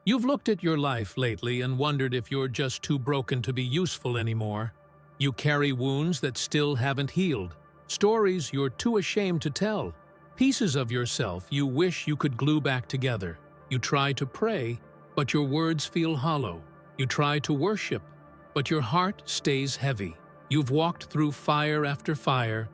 You've looked at your life lately and wondered if you're just too broken to be useful anymore. You carry wounds that still haven't healed, stories you're too ashamed to tell, pieces of yourself you wish you could glue back together. You try to pray, but your words feel hollow. You try to worship, but your heart stays heavy. You've walked through fire after fire,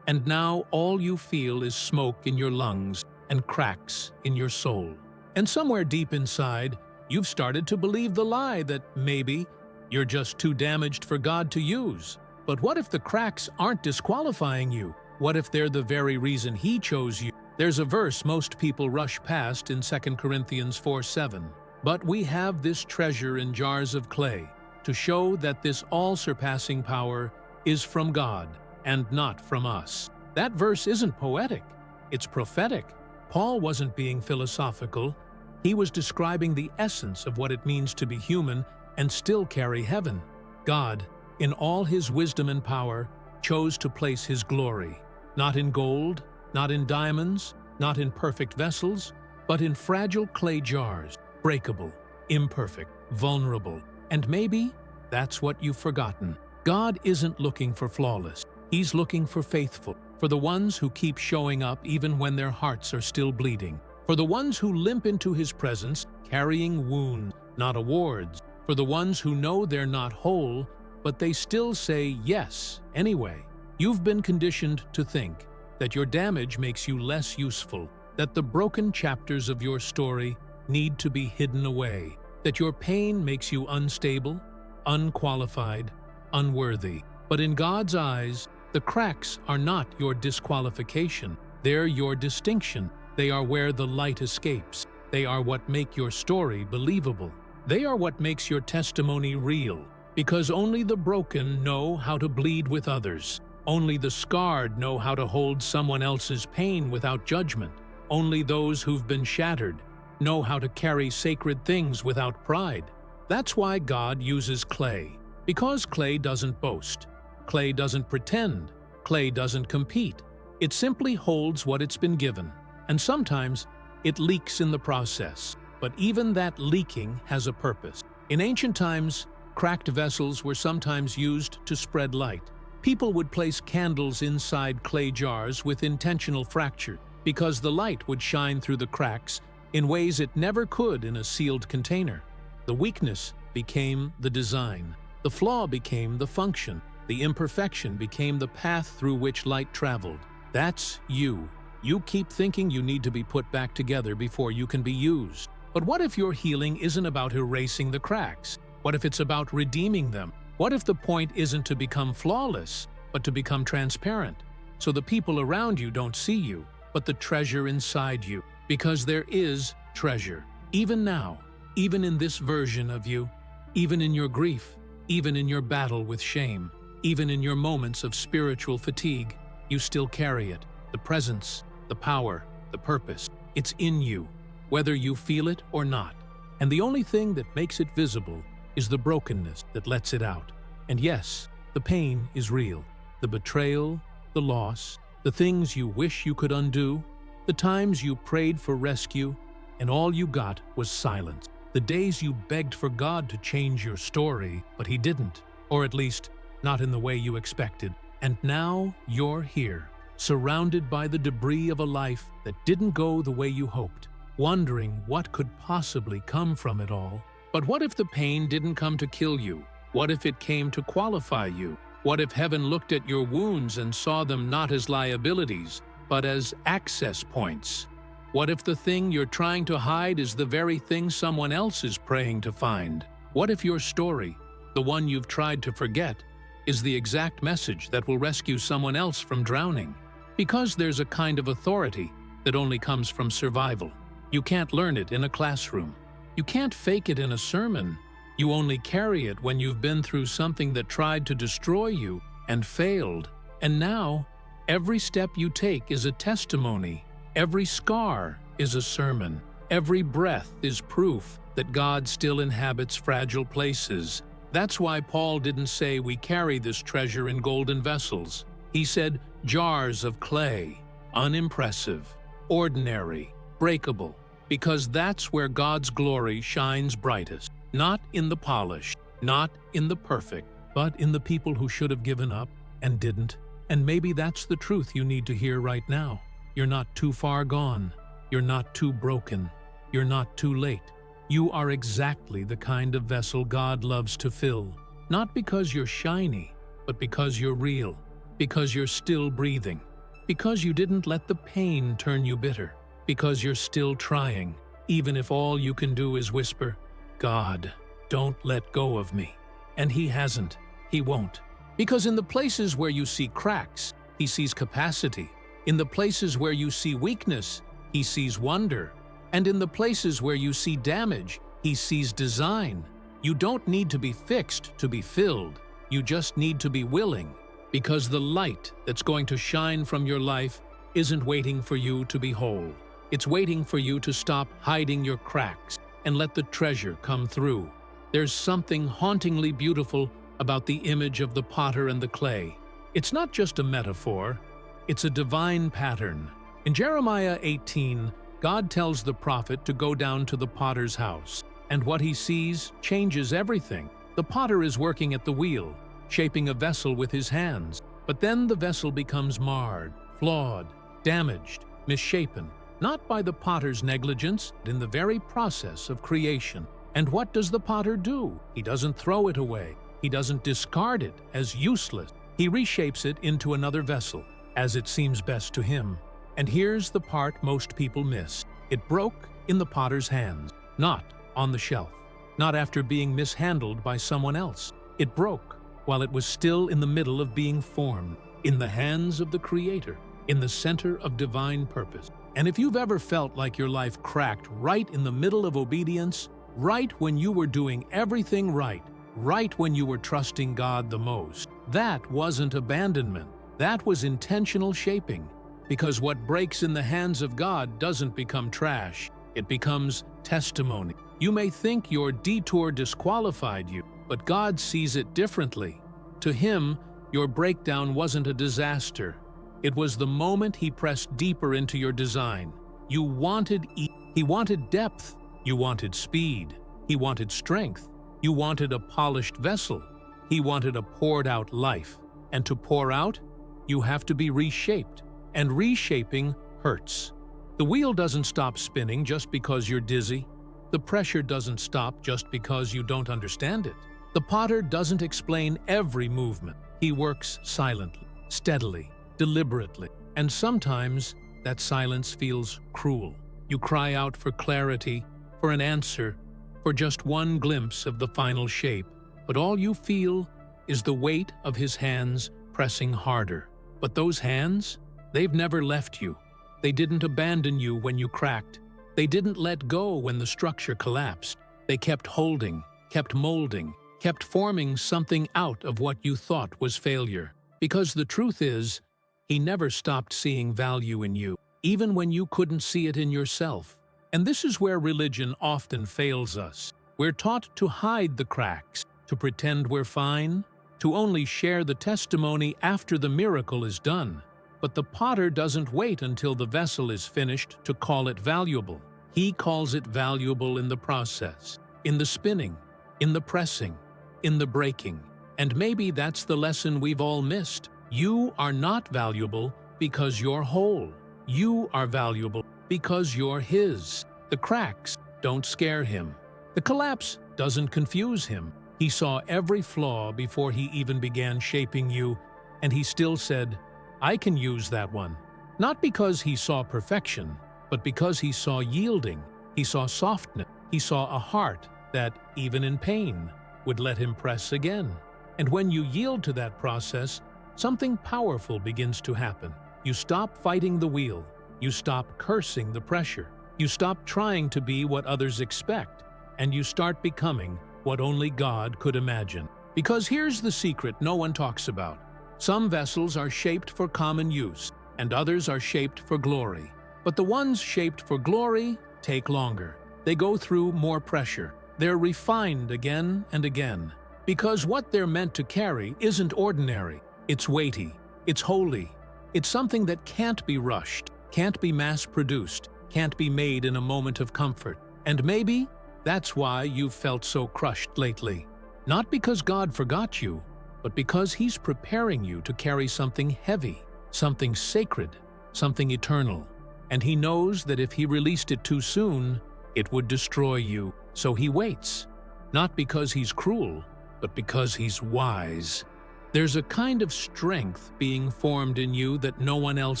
and now all you feel is smoke in your lungs and cracks in your soul. And somewhere deep inside, you've started to believe the lie that maybe you're just too damaged for God to use. But what if the cracks aren't disqualifying you? What if they're the very reason He chose you? There's a verse most people rush past in 2 Corinthians 4:7. But we have this treasure in jars of clay to show that this all-surpassing power is from God and not from us. That verse isn't poetic, it's prophetic. Paul wasn't being philosophical. He was describing the essence of what it means to be human and still carry heaven. God, in all His wisdom and power, chose to place His glory, not in gold, not in diamonds, not in perfect vessels, but in fragile clay jars, breakable, imperfect, vulnerable. And maybe that's what you've forgotten. God isn't looking for flawless. He's looking for faithful, for the ones who keep showing up even when their hearts are still bleeding, for the ones who limp into His presence carrying wounds, not awards, for the ones who know they're not whole, but they still say yes anyway. You've been conditioned to think that your damage makes you less useful, that the broken chapters of your story need to be hidden away, that your pain makes you unstable, unqualified, unworthy. But in God's eyes, the cracks are not your disqualification. They're your distinction. They are where the light escapes. They are what make your story believable. They are what makes your testimony real, because only the broken know how to bleed with others. Only the scarred know how to hold someone else's pain without judgment. Only those who've been shattered know how to carry sacred things without pride. That's why God uses clay, because clay doesn't boast. Clay doesn't pretend. Clay doesn't compete. It simply holds what it's been given. And sometimes it leaks in the process, but even that leaking has a purpose. In ancient times, cracked vessels were sometimes used to spread light. People would place candles inside clay jars with intentional fracture because the light would shine through the cracks in ways it never could in a sealed container. The weakness became the design. The flaw became the function. The imperfection became the path through which light traveled. That's you. You keep thinking you need to be put back together before you can be used. But what if your healing isn't about erasing the cracks? What if it's about redeeming them? What if the point isn't to become flawless, but to become transparent, so the people around you don't see you, but the treasure inside you? Because there is treasure, even now, even in this version of you, even in your grief, even in your battle with shame, even in your moments of spiritual fatigue, you still carry it. The presence, the power, the purpose. It's in you, whether you feel it or not. And the only thing that makes it visible is the brokenness that lets it out. And yes, the pain is real. The betrayal, the loss, the things you wish you could undo, the times you prayed for rescue, and all you got was silence. The days you begged for God to change your story, but He didn't, or at least not in the way you expected. And now you're here, surrounded by the debris of a life that didn't go the way you hoped, wondering what could possibly come from it all. But what if the pain didn't come to kill you? What if it came to qualify you? What if heaven looked at your wounds and saw them not as liabilities, but as access points? What if the thing you're trying to hide is the very thing someone else is praying to find? What if your story, the one you've tried to forget, is the exact message that will rescue someone else from drowning? Because there's a kind of authority that only comes from survival. You can't learn it in a classroom. You can't fake it in a sermon. You only carry it when you've been through something that tried to destroy you and failed. And now, every step you take is a testimony. Every scar is a sermon. Every breath is proof that God still inhabits fragile places. That's why Paul didn't say we carry this treasure in golden vessels. He said jars of clay, unimpressive, ordinary, breakable, because that's where God's glory shines brightest. Not in the polished, not in the perfect, but in the people who should have given up and didn't. And maybe that's the truth you need to hear right now. You're not too far gone. You're not too broken. You're not too late. You are exactly the kind of vessel God loves to fill. Not because you're shiny, but because you're real. Because you're still breathing. Because you didn't let the pain turn you bitter. Because you're still trying, even if all you can do is whisper, "God, don't let go of me." And He hasn't. He won't. Because in the places where you see cracks, He sees capacity. In the places where you see weakness, He sees wonder. And in the places where you see damage, He sees design. You don't need to be fixed to be filled. You just need to be willing. Because the light that's going to shine from your life isn't waiting for you to be whole. It's waiting for you to stop hiding your cracks and let the treasure come through. There's something hauntingly beautiful about the image of the potter and the clay. It's not just a metaphor, it's a divine pattern. In Jeremiah 18, God tells the prophet to go down to the potter's house, and what he sees changes everything. The potter is working at the wheel, shaping a vessel with his hands, but then the vessel becomes marred, flawed, damaged, misshapen, not by the potter's negligence, but in the very process of creation. And what does the potter do? He doesn't throw it away. He doesn't discard it as useless. He reshapes it into another vessel, as it seems best to him. And here's the part most people miss. It broke in the potter's hands, not on the shelf, not after being mishandled by someone else. It broke while it was still in the middle of being formed, in the hands of the Creator, in the center of divine purpose. And if you've ever felt like your life cracked right in the middle of obedience, right when you were doing everything right when you were trusting God the most, that wasn't abandonment. That was intentional shaping. Because what breaks in the hands of God doesn't become trash. It becomes testimony. You may think your detour disqualified you, but God sees it differently. To Him, your breakdown wasn't a disaster. It was the moment He pressed deeper into your design. You wanted He wanted depth. You wanted speed. He wanted strength. You wanted a polished vessel. He wanted a poured-out life. And to pour out, you have to be reshaped. And reshaping hurts. The wheel doesn't stop spinning just because you're dizzy. The pressure doesn't stop just because you don't understand it. The potter doesn't explain every movement. He works silently, steadily, deliberately. And sometimes that silence feels cruel. You cry out for clarity, for an answer, for just one glimpse of the final shape. But all you feel is the weight of His hands pressing harder. But those hands, they've never left you. They didn't abandon you when you cracked. They didn't let go when the structure collapsed. They kept holding, kept molding, kept forming something out of what you thought was failure. Because the truth is, He never stopped seeing value in you, even when you couldn't see it in yourself. And this is where religion often fails us. We're taught to hide the cracks, to pretend we're fine, to only share the testimony after the miracle is done. But the potter doesn't wait until the vessel is finished to call it valuable. He calls it valuable in the process, in the spinning, in the pressing, in the breaking. And maybe that's the lesson we've all missed. You are not valuable because you're whole. You are valuable because you're His. The cracks don't scare Him. The collapse doesn't confuse Him. He saw every flaw before He even began shaping you, and He still said, "I can use that one." Not because He saw perfection, but because He saw yielding. He saw softness. He saw a heart that, even in pain, would let Him press again. And when you yield to that process, something powerful begins to happen. You stop fighting the wheel. You stop cursing the pressure. You stop trying to be what others expect. And you start becoming what only God could imagine. Because here's the secret no one talks about. Some vessels are shaped for common use, and others are shaped for glory. But the ones shaped for glory take longer. They go through more pressure. They're refined again and again. Because what they're meant to carry isn't ordinary. It's weighty. It's holy. It's something that can't be rushed, can't be mass-produced. can't be made in a moment of comfort. And maybe that's why you've felt so crushed lately. Not because God forgot you, but because He's preparing you to carry something heavy, something sacred, something eternal. And He knows that if He released it too soon, it would destroy you. So He waits, not because He's cruel, but because He's wise. There's a kind of strength being formed in you that no one else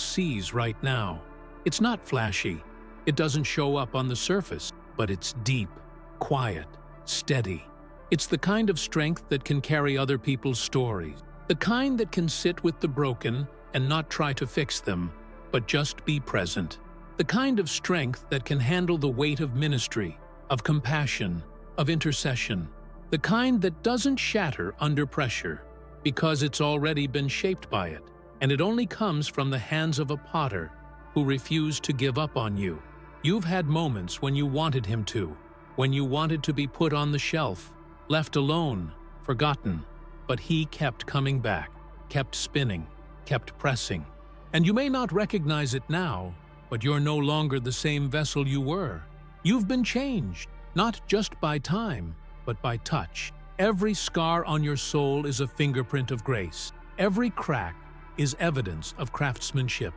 sees right now. It's not flashy. It doesn't show up on the surface, but it's deep, quiet, steady. It's the kind of strength that can carry other people's stories, the kind that can sit with the broken and not try to fix them, but just be present. The kind of strength that can handle the weight of ministry, of compassion, of intercession. The kind that doesn't shatter under pressure, because it's already been shaped by it, and it only comes from the hands of a potter who refused to give up on you. You've had moments when you wanted him to, when you wanted to be put on the shelf, left alone, forgotten, but he kept coming back, kept spinning, kept pressing. And you may not recognize it now, but you're no longer the same vessel you were. You've been changed, not just by time, but by touch. Every scar on your soul is a fingerprint of grace. Every crack is evidence of craftsmanship.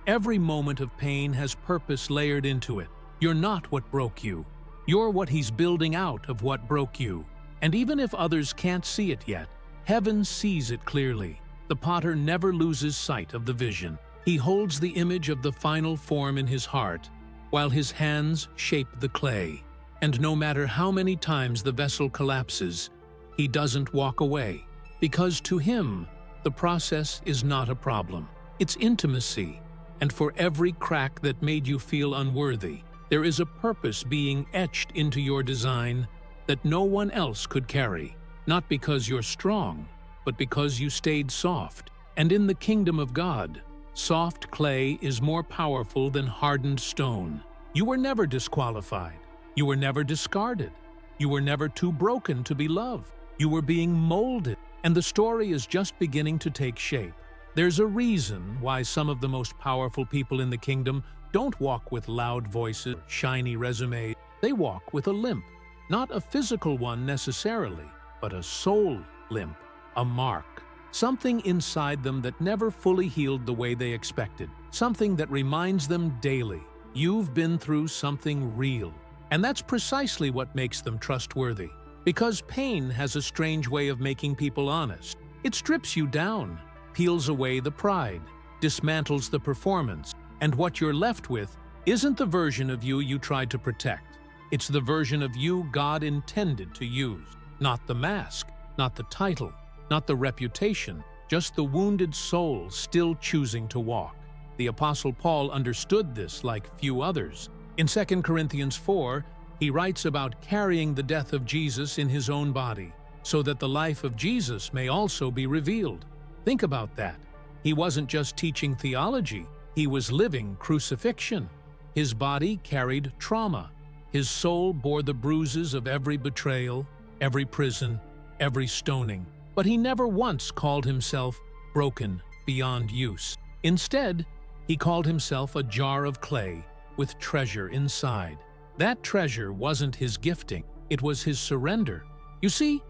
Every moment of pain has purpose layered into it. You're not what broke you. You're what He's building out of what broke you. And even if others can't see it yet, heaven sees it clearly. The potter never loses sight of the vision. He holds the image of the final form in His heart, while His hands shape the clay. And no matter how many times the vessel collapses, He doesn't walk away, because to Him, the process is not a problem. It's intimacy. And for every crack that made you feel unworthy, there is a purpose being etched into your design that no one else could carry, not because you're strong, but because you stayed soft. And in the kingdom of God, soft clay is more powerful than hardened stone. You were never disqualified. You were never discarded. You were never too broken to be loved. You were being molded, and the story is just beginning to take shape. There's a reason why some of the most powerful people in the kingdom don't walk with loud voices or shiny resumes. They walk with a limp. Not a physical one necessarily, but a soul limp, a mark. Something inside them that never fully healed the way they expected. Something that reminds them daily, you've been through something real. And that's precisely what makes them trustworthy. Because pain has a strange way of making people honest. It strips you down, peels away the pride, dismantles the performance, and what you're left with isn't the version of you tried to protect. It's the version of you God intended to use. Not the mask, not the title, not the reputation, just the wounded soul still choosing to walk. The Apostle Paul understood this like few others. In 2 Corinthians 4, he writes about carrying the death of Jesus in his own body, so that the life of Jesus may also be revealed. Think about that. He wasn't just teaching theology, he was living crucifixion. His body carried trauma. His soul bore the bruises of every betrayal, every prison, every stoning. But he never once called himself broken beyond use. Instead, he called himself a jar of clay with treasure inside. That treasure wasn't his gifting, it was his surrender. You see,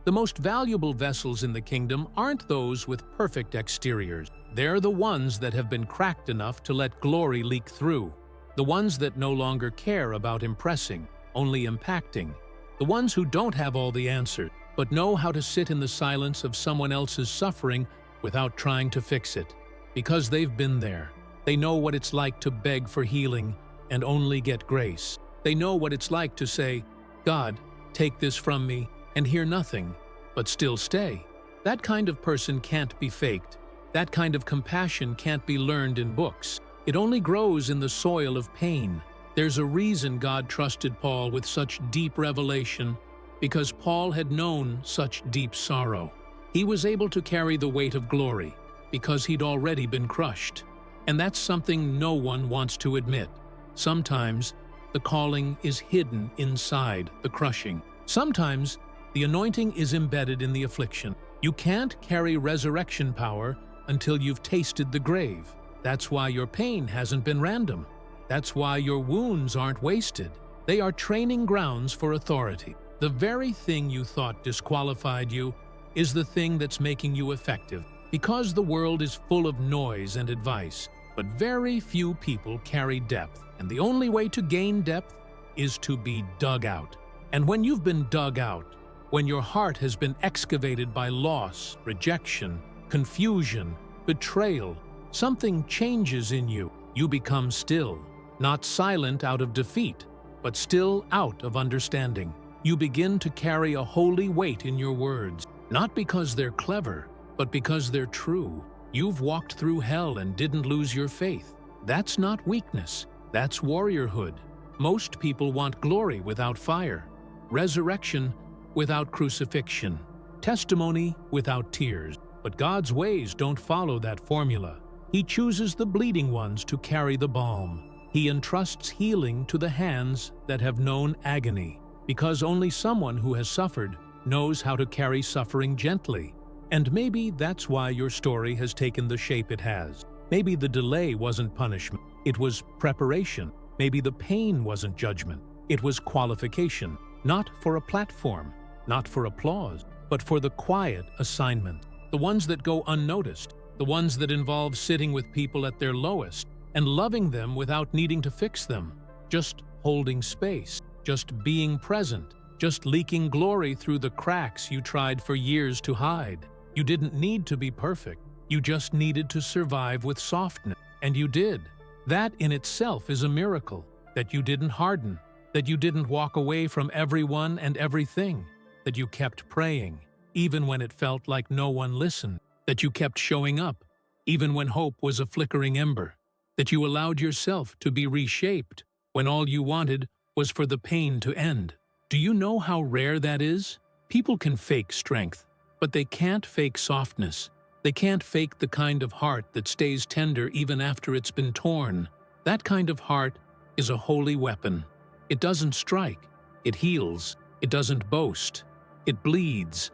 the most valuable vessels in the kingdom aren't those with perfect exteriors. They're the ones that have been cracked enough to let glory leak through. The ones that no longer care about impressing, only impacting. The ones who don't have all the answers, but know how to sit in the silence of someone else's suffering without trying to fix it. Because they've been there. They know what it's like to beg for healing and only get grace. They know what it's like to say, God, take this from me, and hear nothing, but still stay. That kind of person can't be faked. That kind of compassion can't be learned in books. It only grows in the soil of pain. There's a reason God trusted Paul with such deep revelation, because Paul had known such deep sorrow. He was able to carry the weight of glory, because he'd already been crushed. And that's something no one wants to admit. Sometimes, the calling is hidden inside the crushing. Sometimes, the anointing is embedded in the affliction. You can't carry resurrection power until you've tasted the grave. That's why your pain hasn't been random. That's why your wounds aren't wasted. They are training grounds for authority. The very thing you thought disqualified you is the thing that's making you effective. Because the world is full of noise and advice, but very few people carry depth, and the only way to gain depth is to be dug out. And when you've been dug out, when your heart has been excavated by loss, rejection, confusion, betrayal, something changes in you. You become still, not silent out of defeat, but still out of understanding. You begin to carry a holy weight in your words, not because they're clever, but because they're true. You've walked through hell and didn't lose your faith. That's not weakness, that's warriorhood. Most people want glory without fire, resurrection without crucifixion, testimony without tears. But God's ways don't follow that formula. He chooses the bleeding ones to carry the balm. He entrusts healing to the hands that have known agony, because only someone who has suffered knows how to carry suffering gently. And maybe that's why your story has taken the shape it has. Maybe the delay wasn't punishment, it was preparation. Maybe the pain wasn't judgment, it was qualification. Not for a platform, not for applause, but for the quiet assignment. The ones that go unnoticed, the ones that involve sitting with people at their lowest and loving them without needing to fix them, just holding space, just being present, just leaking glory through the cracks you tried for years to hide. You didn't need to be perfect, you just needed to survive with softness, and you did. That in itself is a miracle, that you didn't harden, that you didn't walk away from everyone and everything, that you kept praying, even when it felt like no one listened, that you kept showing up, even when hope was a flickering ember, that you allowed yourself to be reshaped when all you wanted was for the pain to end. Do you know how rare that is? People can fake strength, but they can't fake softness. They can't fake the kind of heart that stays tender even after it's been torn. That kind of heart is a holy weapon. It doesn't strike, it heals, it doesn't boast, it bleeds,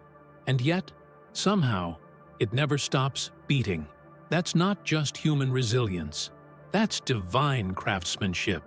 and yet, somehow, it never stops beating. That's not just human resilience. That's divine craftsmanship.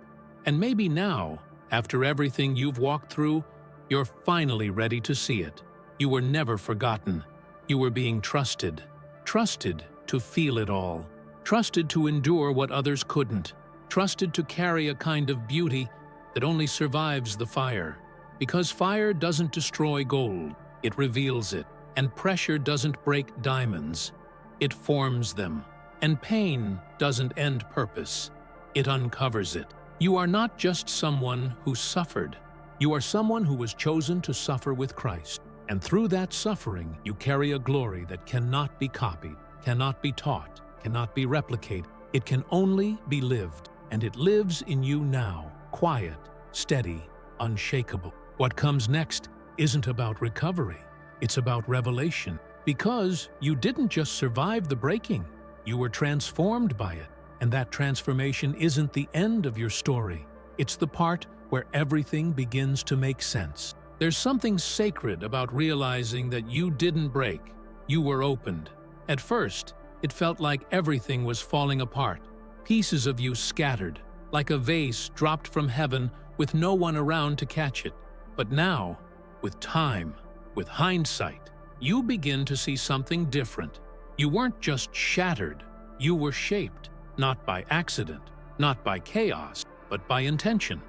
And maybe now, after everything you've walked through, you're finally ready to see it. You were never forgotten. You were being trusted. Trusted to feel it all. Trusted to endure what others couldn't. Trusted to carry a kind of beauty that only survives the fire. Because fire doesn't destroy gold, it reveals it. And pressure doesn't break diamonds, it forms them. And pain doesn't end purpose, it uncovers it. You are not just someone who suffered. You are someone who was chosen to suffer with Christ. And through that suffering, you carry a glory that cannot be copied, cannot be taught, cannot be replicated. It can only be lived. And it lives in you now, quiet, steady, unshakable. What comes next isn't about recovery. It's about revelation. Because you didn't just survive the breaking, you were transformed by it. And that transformation isn't the end of your story. It's the part where everything begins to make sense. There's something sacred about realizing that you didn't break. You were opened. At first, it felt like everything was falling apart. Pieces of you scattered, like a vase dropped from heaven with no one around to catch it. But now, with time, with hindsight, you begin to see something different. You weren't just shattered, you were shaped, not by accident, not by chaos, but by intention.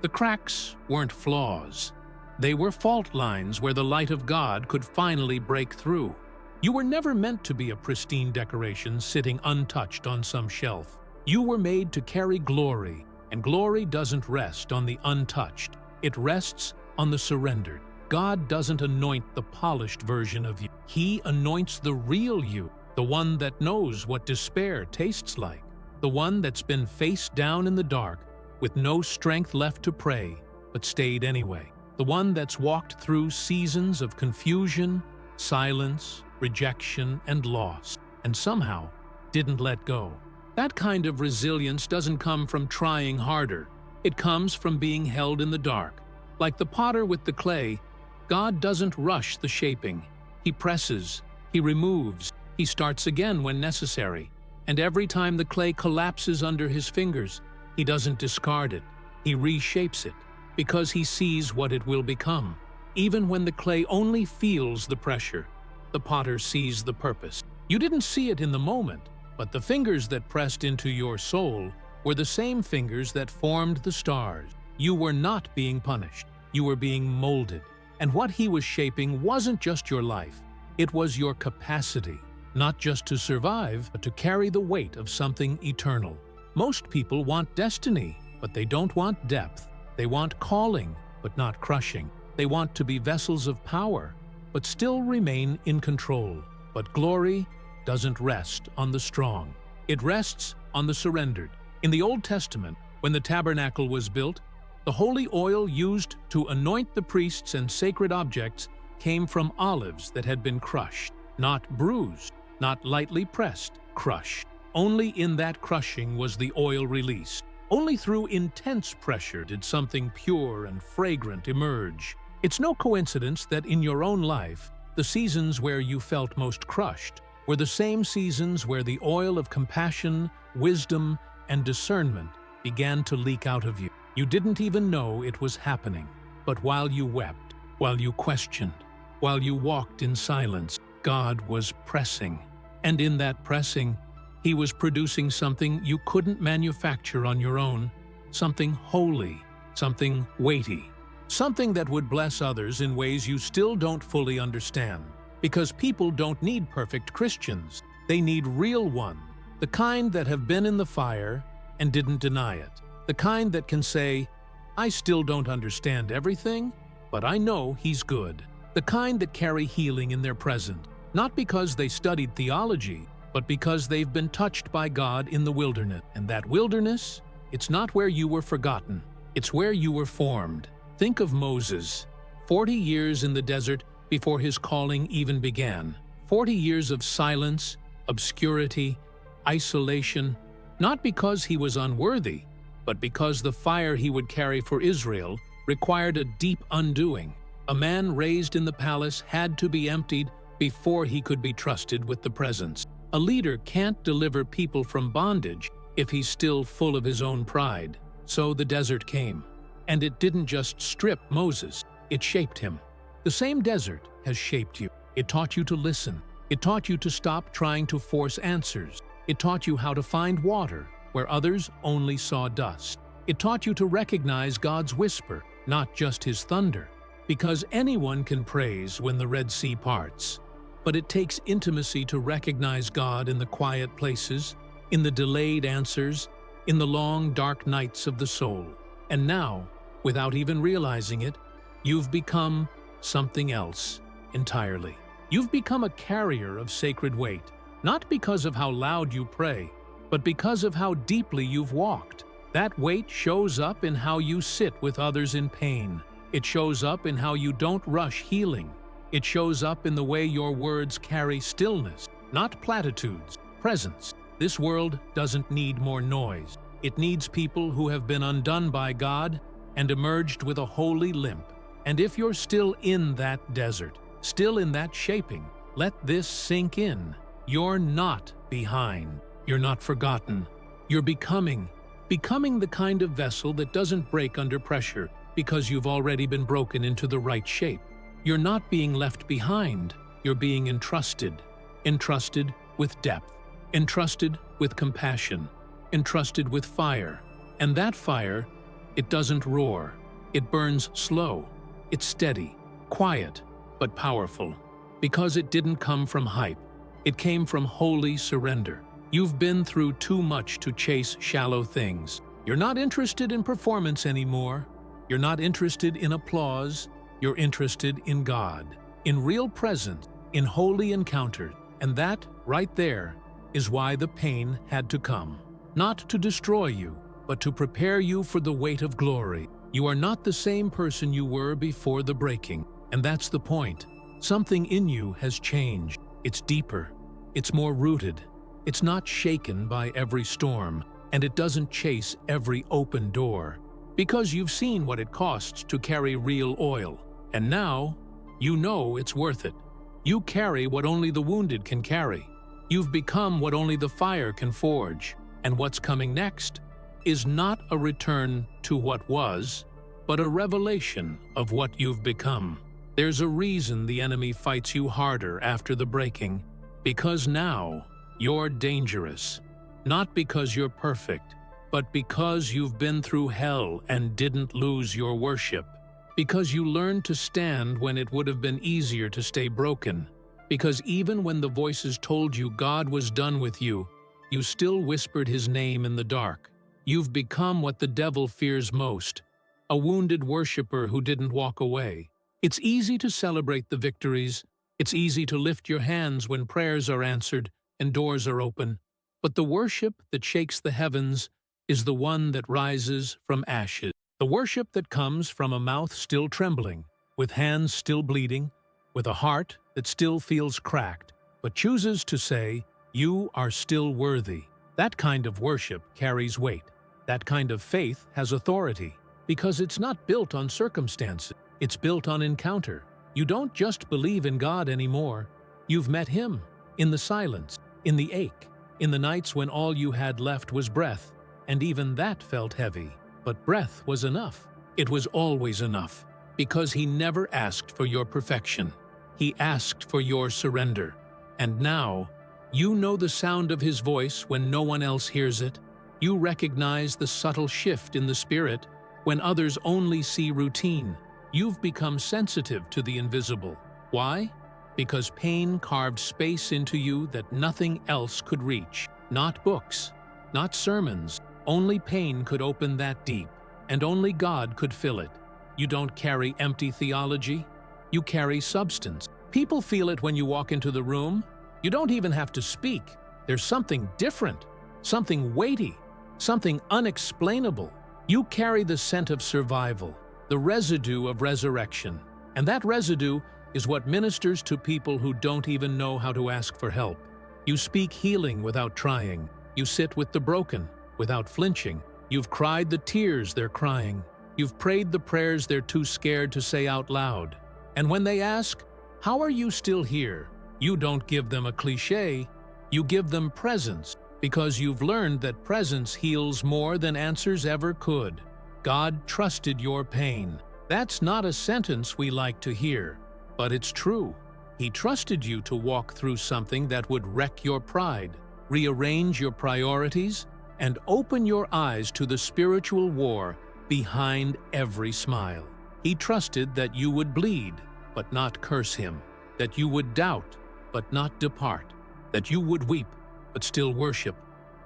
The cracks weren't flaws. They were fault lines where the light of God could finally break through. You were never meant to be a pristine decoration sitting untouched on some shelf. You were made to carry glory, and glory doesn't rest on the untouched. It rests on the surrendered. God doesn't anoint the polished version of you. He anoints the real you, the one that knows what despair tastes like, the one that's been face down in the dark with no strength left to pray, but stayed anyway, the one that's walked through seasons of confusion, silence, rejection, and loss, and somehow didn't let go. That kind of resilience doesn't come from trying harder. It comes from being held in the dark. Like the potter with the clay, God doesn't rush the shaping. He presses, he removes, he starts again when necessary. And every time the clay collapses under his fingers, He doesn't discard it. He reshapes it, because he sees what it will become. Even when the clay only feels the pressure, the potter sees the purpose. You didn't see it in the moment, but the fingers that pressed into your soul were the same fingers that formed the stars. You were not being punished. You were being molded. And what he was shaping wasn't just your life. It was your capacity, not just to survive, but to carry the weight of something eternal. Most people want destiny, but they don't want depth. They want calling, but not crushing. They want to be vessels of power, but still remain in control. But glory doesn't rest on the strong. It rests on the surrendered. In the Old Testament, when the tabernacle was built, the holy oil used to anoint the priests and sacred objects came from olives that had been crushed, not bruised, not lightly pressed, crushed. Only in that crushing was the oil released. Only through intense pressure did something pure and fragrant emerge. It's no coincidence that in your own life, the seasons where you felt most crushed were the same seasons where the oil of compassion, wisdom, and discernment began to leak out of you. You didn't even know it was happening. But while you wept, while you questioned, while you walked in silence, God was pressing. And in that pressing, He was producing something you couldn't manufacture on your own, something holy, something weighty, something that would bless others in ways you still don't fully understand. Because people don't need perfect Christians. They need real ones, the kind that have been in the fire and didn't deny it. The kind that can say, I still don't understand everything, but I know He's good. The kind that carry healing in their presence, not because they studied theology, but because they've been touched by God in the wilderness. And that wilderness, it's not where you were forgotten, it's where you were formed. Think of Moses, 40 years in the desert before his calling even began. 40 years of silence, obscurity, isolation, not because he was unworthy, but because the fire he would carry for Israel required a deep undoing. A man raised in the palace had to be emptied before he could be trusted with the presence. A leader can't deliver people from bondage if he's still full of his own pride. So the desert came. And it didn't just strip Moses, it shaped him. The same desert has shaped you. It taught you to listen. It taught you to stop trying to force answers. It taught you how to find water where others only saw dust. It taught you to recognize God's whisper, not just His thunder. Because anyone can praise when the Red Sea parts. But it takes intimacy to recognize God in the quiet places, in the delayed answers, in the long, dark nights of the soul. And now, without even realizing it, you've become something else entirely. You've become a carrier of sacred weight, not because of how loud you pray, but because of how deeply you've walked. That weight shows up in how you sit with others in pain. It shows up in how you don't rush healing. It shows up in the way your words carry stillness, not platitudes, presence. This world doesn't need more noise. It needs people who have been undone by God and emerged with a holy limp. And if you're still in that desert, still in that shaping, let this sink in. You're not behind. You're not forgotten. You're becoming the kind of vessel that doesn't break under pressure because you've already been broken into the right shape. You're not being left behind. You're being entrusted. Entrusted with depth. Entrusted with compassion. Entrusted with fire. And that fire, it doesn't roar. It burns slow. It's steady, quiet, but powerful. Because it didn't come from hype. It came from holy surrender. You've been through too much to chase shallow things. You're not interested in performance anymore. You're not interested in applause. You're interested in God, in real presence, in holy encounter. And that, right there, is why the pain had to come. Not to destroy you, but to prepare you for the weight of glory. You are not the same person you were before the breaking. And that's the point. Something in you has changed. It's deeper. It's more rooted. It's not shaken by every storm, and it doesn't chase every open door. Because you've seen what it costs to carry real oil, and now you know it's worth it. You carry what only the wounded can carry. You've become what only the fire can forge. And what's coming next? is not a return to what was, but a revelation of what you've become. There's a reason the enemy fights you harder after the breaking, because now you're dangerous. Not because you're perfect, but because you've been through hell and didn't lose your worship. Because you learned to stand when it would have been easier to stay broken. Because even when the voices told you God was done with you, you still whispered his name in the dark. You've become what the devil fears most, a wounded worshiper who didn't walk away. It's easy to celebrate the victories. It's easy to lift your hands when prayers are answered and doors are open. But the worship that shakes the heavens is the one that rises from ashes. The worship that comes from a mouth still trembling, with hands still bleeding, with a heart that still feels cracked, but chooses to say, "You are still worthy." That kind of worship carries weight. That kind of faith has authority, because it's not built on circumstances. It's built on encounter. You don't just believe in God anymore. You've met him, in the silence, in the ache, in the nights when all you had left was breath, and even that felt heavy. But breath was enough. It was always enough, because he never asked for your perfection. He asked for your surrender. And now, you know the sound of his voice when no one else hears it. You recognize the subtle shift in the spirit when others only see routine. You've become sensitive to the invisible. Why? Because pain carved space into you that nothing else could reach. Not books, not sermons. Only pain could open that deep, and only God could fill it. You don't carry empty theology. You carry substance. People feel it when you walk into the room. You don't even have to speak. There's something different, something weighty, something unexplainable. You carry the scent of survival, the residue of resurrection. And that residue is what ministers to people who don't even know how to ask for help. You speak healing without trying. You sit with the broken without flinching. You've cried the tears they're crying. You've prayed the prayers they're too scared to say out loud. And when they ask, "How are you still here?" you don't give them a cliché. You give them presence, because you've learned that presence heals more than answers ever could. God trusted your pain. That's not a sentence we like to hear, but it's true. He trusted you to walk through something that would wreck your pride, rearrange your priorities, and open your eyes to the spiritual war behind every smile. He trusted that you would bleed, but not curse him, that you would doubt, but not depart, that you would weep, but still worship.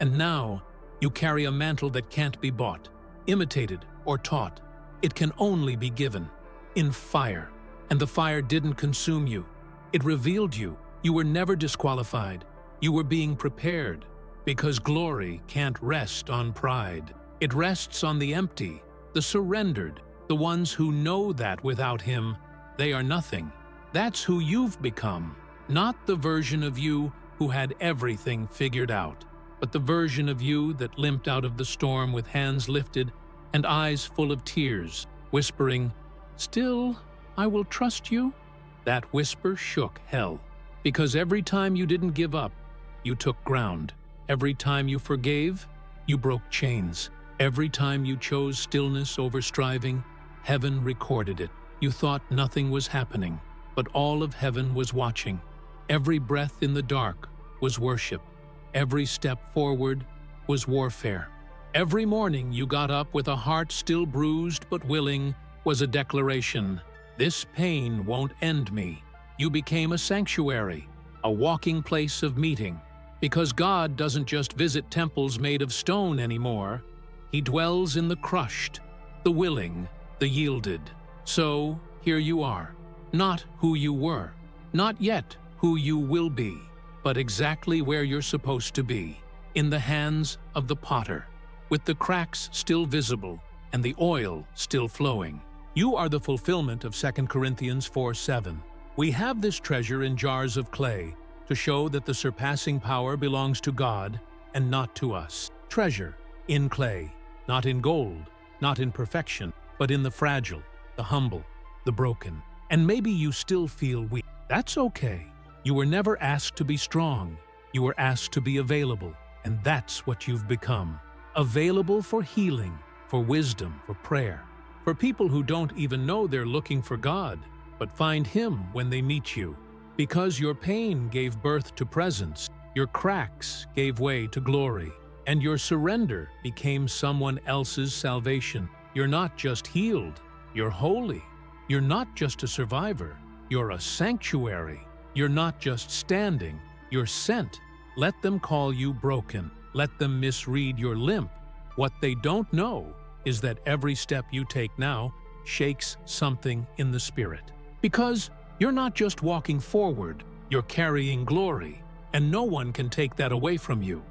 And now, you carry a mantle that can't be bought, imitated, or taught. It can only be given, in fire. And the fire didn't consume you. It revealed you. You were never disqualified. You were being prepared. Because glory can't rest on pride. It rests on the empty, the surrendered, the ones who know that without him, they are nothing. That's who you've become. Not the version of you who had everything figured out, but the version of you that limped out of the storm with hands lifted and eyes full of tears, whispering, "Still, I will trust you." That whisper shook hell, because every time you didn't give up, you took ground. Every time you forgave, you broke chains. Every time you chose stillness over striving, heaven recorded it. You thought nothing was happening, but all of heaven was watching. Every breath in the dark was worship. Every step forward was warfare. Every morning you got up with a heart still bruised but willing was a declaration, "This pain won't end me." You became a sanctuary, a walking place of meeting. Because God doesn't just visit temples made of stone anymore. He dwells in the crushed, the willing, the yielded. So, here you are. Not who you were. Not yet who you will be. But exactly where you're supposed to be. In the hands of the potter. With the cracks still visible and the oil still flowing. You are the fulfillment of 2 Corinthians 4:7. We have this treasure in jars of clay, to show that the surpassing power belongs to God and not to us. Treasure in clay, not in gold, not in perfection, but in the fragile, the humble, the broken. And maybe you still feel weak. That's okay. You were never asked to be strong. You were asked to be available, and that's what you've become. Available for healing, for wisdom, for prayer. For people who don't even know they're looking for God, but find Him when they meet you. Because your pain gave birth to presence, your cracks gave way to glory, and your surrender became someone else's salvation. You're not just healed, you're holy. You're not just a survivor, you're a sanctuary. You're not just standing, you're sent. Let them call you broken. Let them misread your limp. What they don't know is that every step you take now shakes something in the spirit. Because you're not just walking forward, you're carrying glory, and no one can take that away from you.